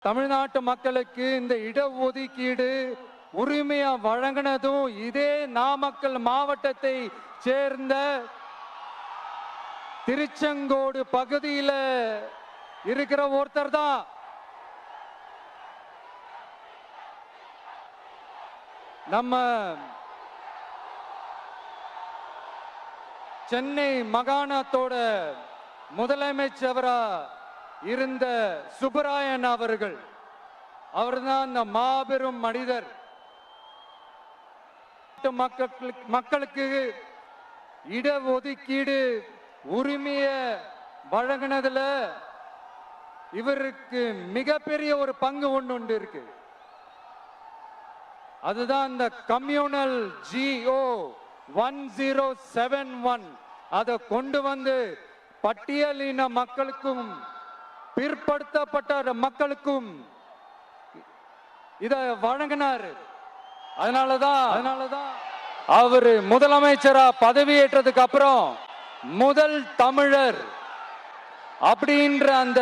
தமிழ்நாட்டு மக்களுக்கு இந்த இடஒதுக்கீடு உரிமையா வழங்கினதும் இதே நாமக்கல் மாவட்டத்தை சேர்ந்த திருச்செங்கோடு பகுதியில் இருக்கிற ஒருத்தர் தான். நம்ம சென்னை மாகாணத்தோட முதலமைச்சரா இருந்த சுப்பராயன் அவர்கள், அவர்தான் அந்த மாபெரும் மனிதர். மக்களுக்கு இடஒதுக்கீடு உரிமைய வழங்கினதுல இவருக்கு மிகப்பெரிய ஒரு பங்கு ஒன்று இருக்கு. அதுதான் இந்த கம்யூனல் GO 1071 அதை கொண்டு வந்து பட்டியலின மக்களுக்கும் பிற்படுத்தப்பட்ட மக்களுக்கும் இத வழங்கினார். அதனாலதான் அவரு முதலமைச்சரா பதவியேற்றதுக்கு அப்புறம் முதல் தமிழர் அப்படின்ற அந்த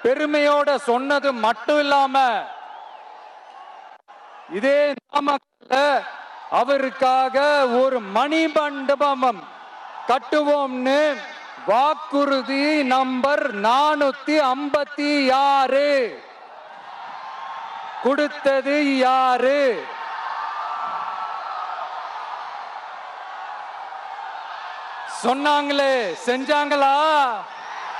பெருமையோட சொன்னது மட்டும் இல்லாம இதே நாமக்கல்ல அவருக்காக ஒரு மணிமண்டபம் கட்டுவோம்னு வாக்குறுதி நம்பர் 456 கொடுத்தது யாரு? சொன்னாங்களே, செஞ்சாங்களா?